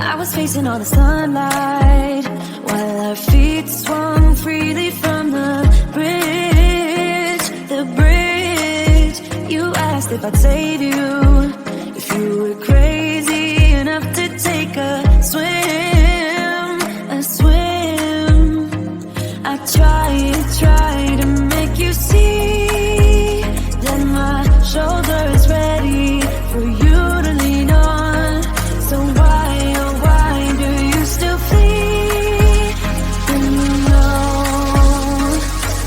I was facing all the sunlight while our feet swung freely from the bridge. You asked if I'd save you, if you were crazy enough to take a swim. I tried to make you see that my shoulder is ready for you to lean on. So why, oh why do you still flee when you know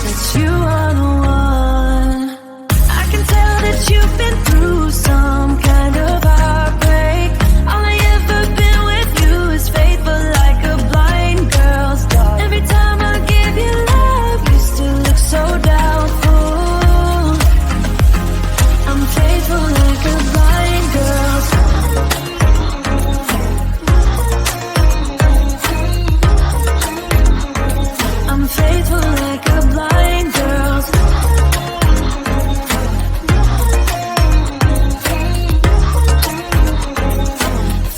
that you are the one? I can tell that you've been through some kind of heartbreak. All I ever been with you is faithful like a blind girl's dog. Every time I give you love, you still look so doubtful. I'm faithful like a blind girl's dog. I'm faithful like a blind girl's dog.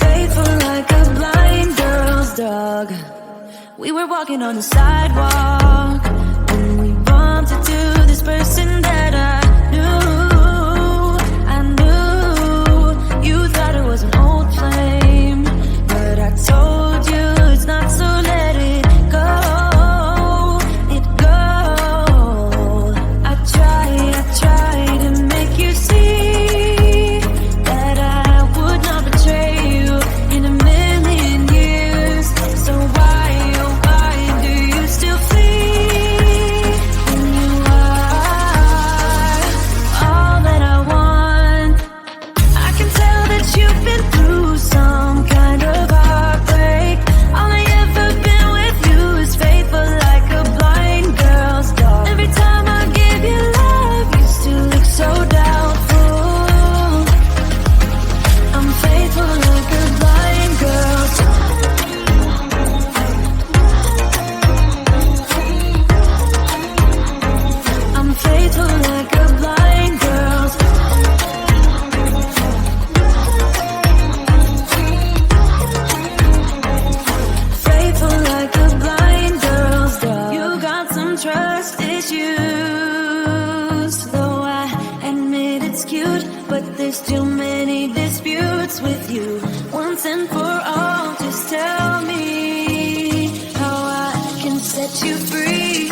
Faithful like a blind girl's dog. We were walking on the sidewalk when we bumped into this person that I knew. You thought it was an old flame, but I told you it's not, so let it go. I tried to make you see that I would not betray you in a million years. So why, oh why do you still flee when you are all that I want? I can tell that you've been through some kind of heartbreak. All I ever been with you is faithful like a blind girl's dog. Every time I give you love, you still look so doubtful. I'm faithful like a blind girl's dog. I'm faithful like a blind girl's dog. Faithful like a blind girl's dog. You got some trust issues, though I admit it's cute, but there's too many disputes with you. Once and for all, just tell me how I can set you free.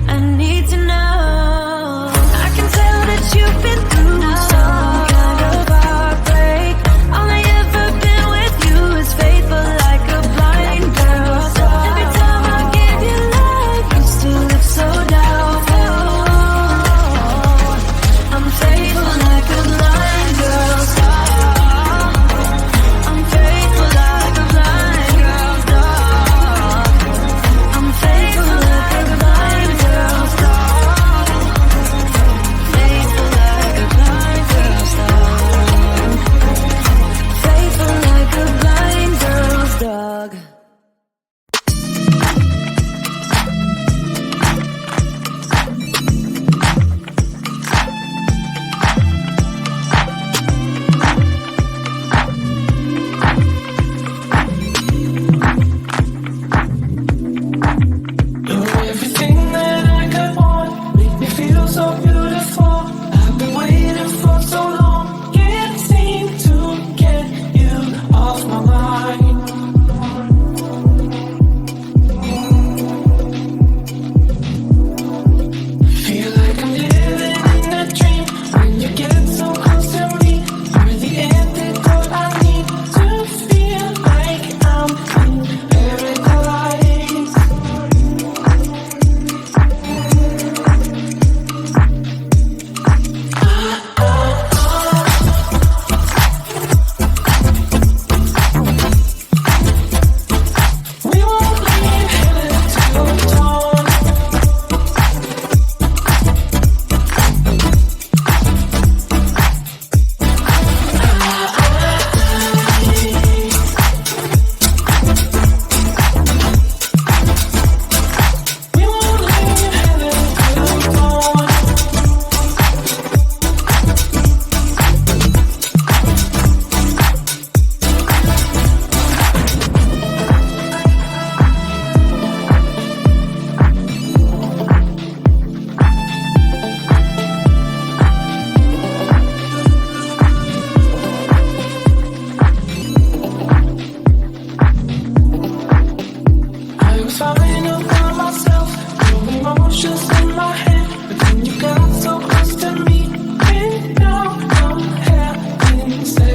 I need to know. I can tell that you've been through some kind of heartbreak. All I ever been with you is faithful like a blind girl's dog. Every time I give you love, you still look so doubtful. I'm faithful like a blind girl's dog. I'm faithful like a blind girl's dog. I'm faithful like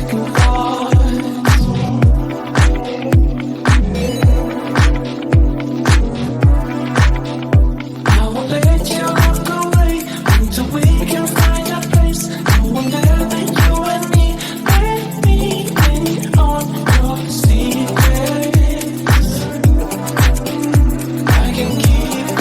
second thoughts. I won't let you walk away until we can find a place. I will never you and me, let me in on your secrets. I can keep them.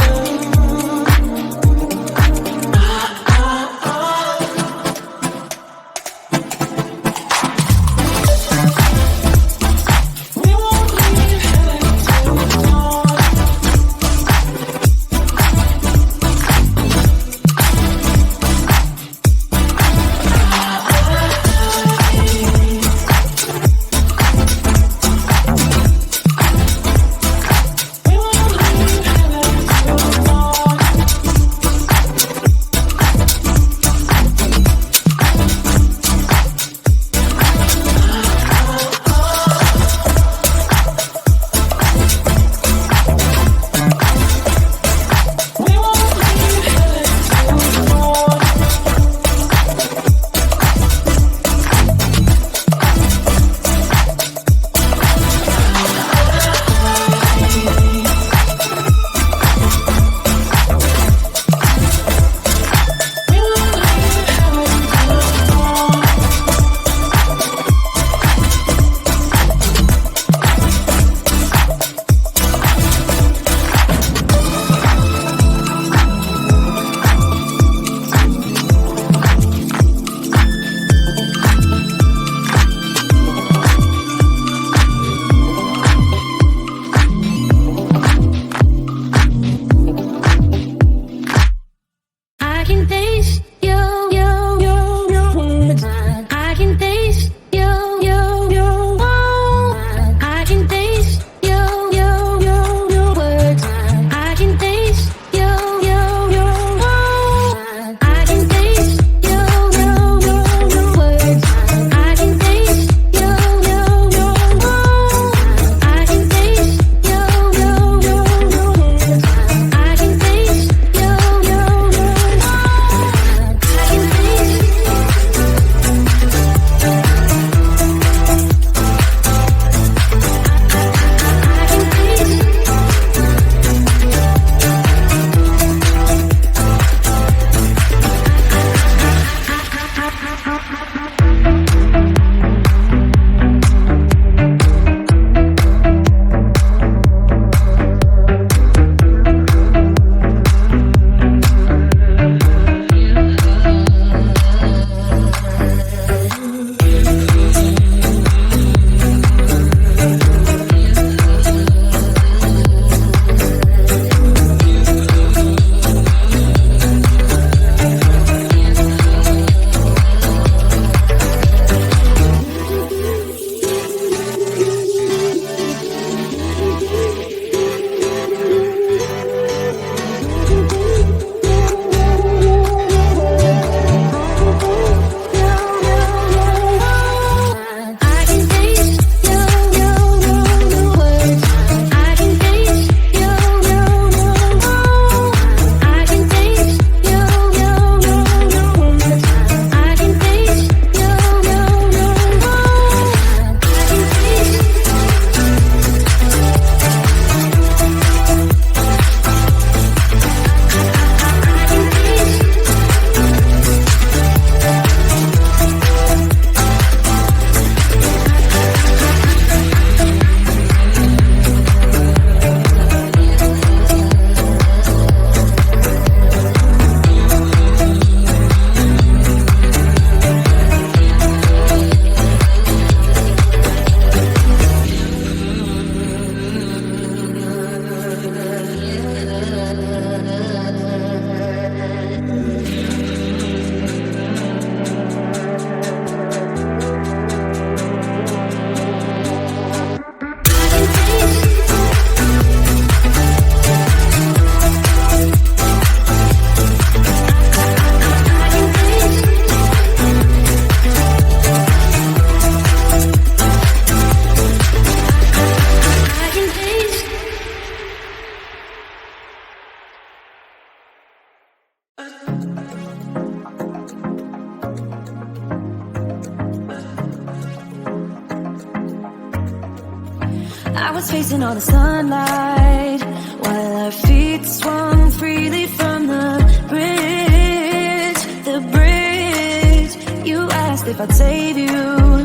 I was facing all the sunlight while our feet swung freely from the bridge. The bridge. You asked if I'd save you.